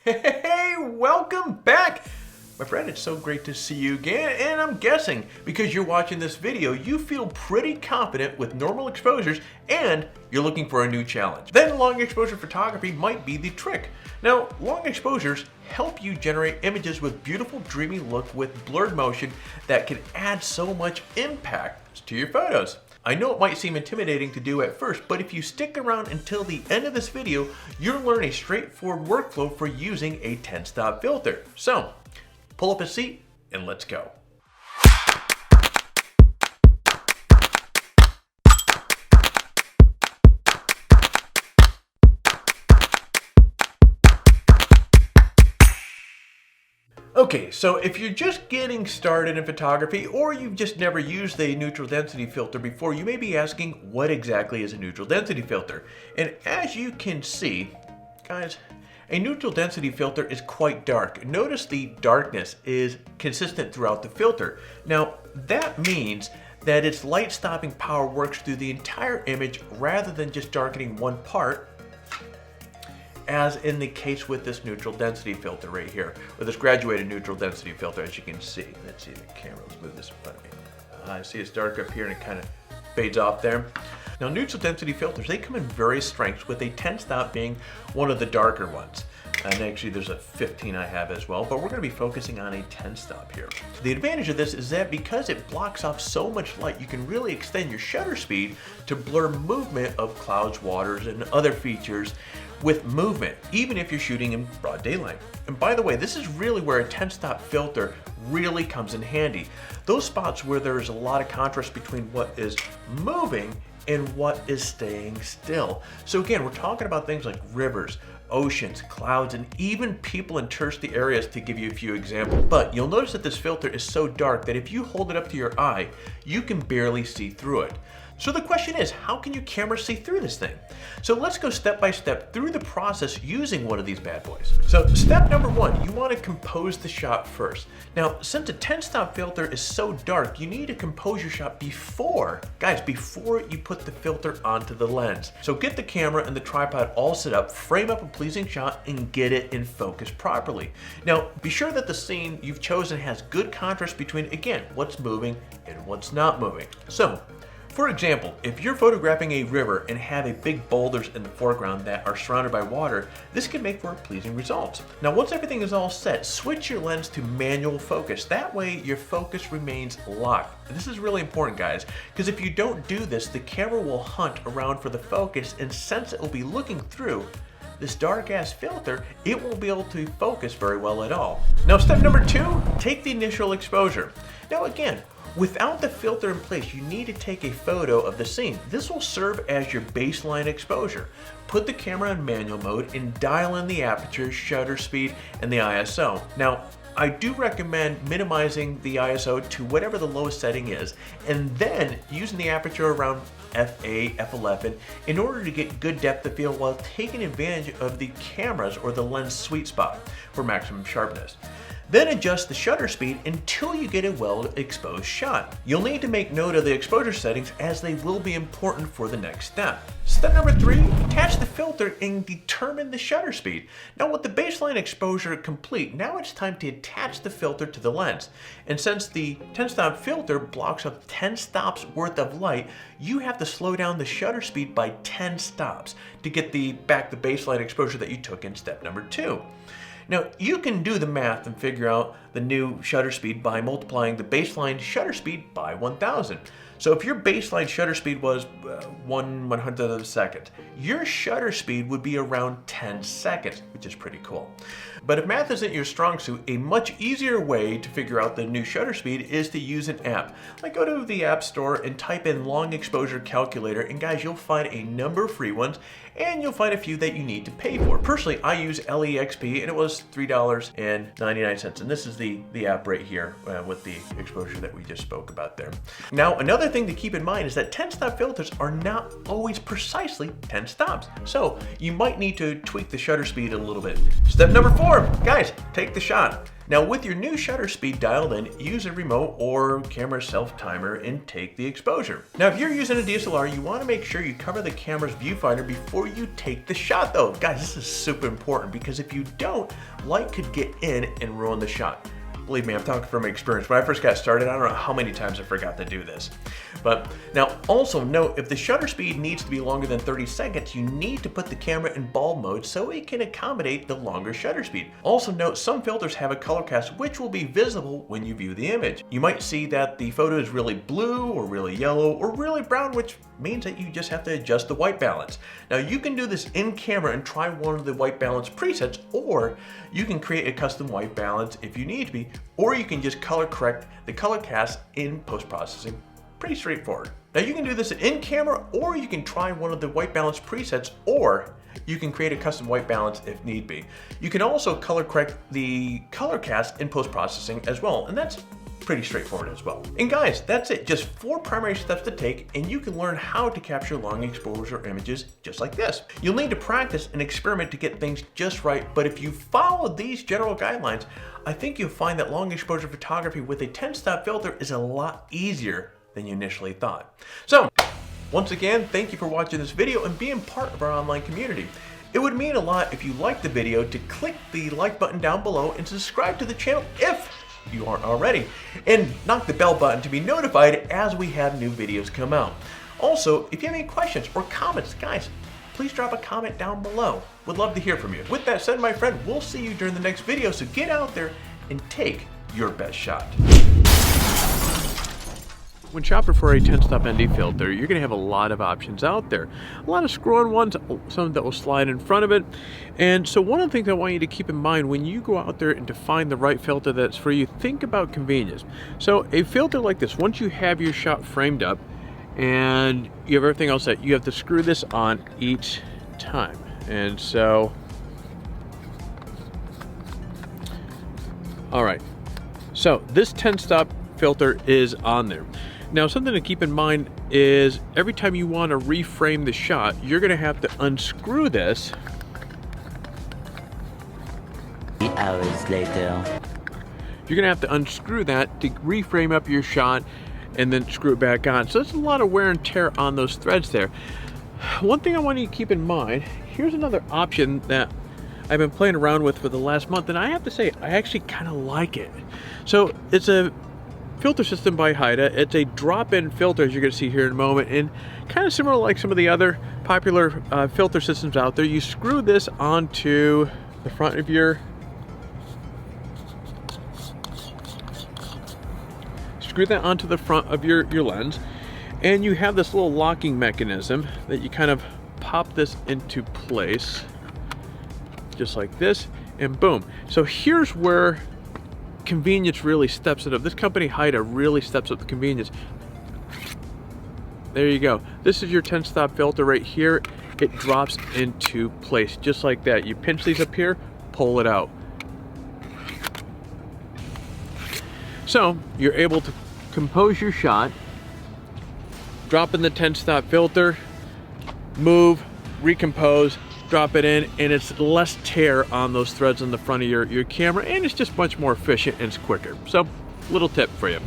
Hey, welcome back! My friend, it's so great to see you again, and I'm guessing because you're watching this video, you feel pretty confident with normal exposures and you're looking for a new challenge. Then long exposure photography might be the trick. Now, long exposures help you generate images with beautiful dreamy look with blurred motion that can add so much impact to your photos. I know it might seem intimidating to do at first, but if you stick around until the end of this video, you'll learn a straightforward workflow for using a 10-stop filter. So, pull up a seat and let's go. Okay, so if you're just getting started in photography or you've just never used a neutral density filter before, you may be asking, what exactly is a neutral density filter? And as you can see, guys, a neutral density filter is quite dark. Notice the darkness is consistent throughout the filter. Now, that means that its light stopping power works through the entire image rather than just darkening one part, as in the case with this neutral density filter right here, or this graduated neutral density filter, as you can see. Let's see the camera, let's move this in front of me. I see it's dark up here and it kind of fades off there. Now, neutral density filters, they come in various strengths, with a 10-stop being one of the darker ones. And actually there's a 15 I have as well, but we're going to be focusing on a 10-stop here. The advantage of this is that because it blocks off so much light, you can really extend your shutter speed to blur movement of clouds, waters, and other features with movement, even if you're shooting in broad daylight. And by the way, this is really where a 10-stop filter really comes in handy. Those spots where there's a lot of contrast between what is moving and what is staying still. So again, we're talking about things like rivers, oceans, clouds, and even people in touristy areas, to give you a few examples. But you'll notice that this filter is so dark that if you hold it up to your eye, you can barely see through it. So the question is, how can your camera see through this thing? So let's go step by step through the process using one of these bad boys. So step number one, you want to compose the shot first. Now, since a 10-stop filter is so dark, you need to compose your shot before you put the filter onto the lens. So get the camera and the tripod all set up, frame up a pleasing shot, and get it in focus properly. Now, be sure that the scene you've chosen has good contrast between, again, what's moving and what's not moving. So, for example, if you're photographing a river and have a big boulders in the foreground that are surrounded by water, this can make for pleasing results. Now, once everything is all set, switch your lens to manual focus. That way, your focus remains locked. And this is really important, guys, because if you don't do this, the camera will hunt around for the focus, and since it will be looking through this dark ass filter, it won't be able to focus very well at all. Now, step number two, take the initial exposure. Now again, without the filter in place, you need to take a photo of the scene. This will serve as your baseline exposure. Put the camera in manual mode and dial in the aperture, shutter speed, and the ISO. Now, I do recommend minimizing the ISO to whatever the lowest setting is, and then using the aperture around f8, f11 in order to get good depth of field while taking advantage of the camera's or the lens sweet spot for maximum sharpness. Then adjust the shutter speed until you get a well-exposed shot. You'll need to make note of the exposure settings, as they will be important for the next step. Step number three, attach the filter and determine the shutter speed. Now, with the baseline exposure complete, now it's time to attach the filter to the lens. And since the 10-stop filter blocks up 10 stops worth of light, you have to slow down the shutter speed by 10 stops to get back the baseline exposure that you took in step number two. Now, you can do the math and figure out the new shutter speed by multiplying the baseline shutter speed by 1000. So if your baseline shutter speed was 1/100th of a second, your shutter speed would be around 10 seconds, which is pretty cool. But if math isn't your strong suit, a much easier way to figure out the new shutter speed is to use an app. Like, go to the App Store and type in long exposure calculator, and guys, you'll find a number of free ones, and you'll find a few that you need to pay for. Personally, I use LEXP, and it was $3.99, and this is the app right here with the exposure that we just spoke about there. Now, another thing to keep in mind is that 10-stop filters are not always precisely 10 stops. So you might need to tweak the shutter speed a little bit. Step number 4, guys, take the shot. Now with your new shutter speed dialed in, use a remote or camera self-timer and take the exposure. Now if you're using a DSLR, you want to make sure you cover the camera's viewfinder before you take the shot though. Guys, this is super important because if you don't, light could get in and ruin the shot. Believe me, I'm talking from experience. When I first got started, I don't know how many times I forgot to do this. But now also note, if the shutter speed needs to be longer than 30 seconds, you need to put the camera in bulb mode so it can accommodate the longer shutter speed. Also note, some filters have a color cast which will be visible when you view the image. You might see that the photo is really blue or really yellow or really brown, which means that you just have to adjust the white balance. Now you can do this in camera and try one of the white balance presets, or you can create a custom white balance if you need to be, or you can just color correct the color cast in post-processing. Pretty straightforward. Now you can do this in camera, or you can try one of the white balance presets, or you can create a custom white balance if need be. You can also color correct the color cast in post-processing as well, and that's pretty straightforward as well. And guys, that's it. Just 4 primary steps to take, and you can learn how to capture long exposure images just like this. You'll need to practice and experiment to get things just right, but if you follow these general guidelines, I think you'll find that long exposure photography with a 10-stop filter is a lot easier than you initially thought. So, once again, thank you for watching this video and being part of our online community. It would mean a lot if you liked the video to click the like button down below and subscribe to the channel if you aren't already, and knock the bell button to be notified as we have new videos come out. Also, if you have any questions or comments, guys, please drop a comment down below. Would love to hear from you. With that said, my friend, we'll see you during the next video, so get out there and take your best shot. When shopping for a 10-stop ND filter, you're going to have a lot of options out there. A lot of screw-on ones, some that will slide in front of it. And so one of the things I want you to keep in mind when you go out there and to find the right filter that's for you, think about convenience. So a filter like this, once you have your shot framed up and you have everything else set, you have to screw this on each time. And so, all right. So this 10-stop filter is on there. Now, something to keep in mind is every time you want to reframe the shot, you're going to have to unscrew this. 3 hours later. You're going to have to unscrew that to reframe up your shot and then screw it back on. So there's a lot of wear and tear on those threads there. One thing I want you to keep in mind, here's another option that I've been playing around with for the last month, and I have to say, I actually kind of like it. So it's a filter system by Haida. It's a drop-in filter, as you're going to see here in a moment, and kind of similar like some of the other popular filter systems out there. You screw this onto the front of your lens, and you have this little locking mechanism that you kind of pop this into place just like this, and boom. So here's where convenience really steps it up. This company Haida really steps up the convenience. There you go. This is your 10-stop filter right here. It drops into place just like that. You pinch these up here, pull it out. So you're able to compose your shot, drop in the 10-stop filter, move, recompose, drop it in, and it's less tear on those threads on the front of your camera, and it's just much more efficient and it's quicker. So, little tip for you.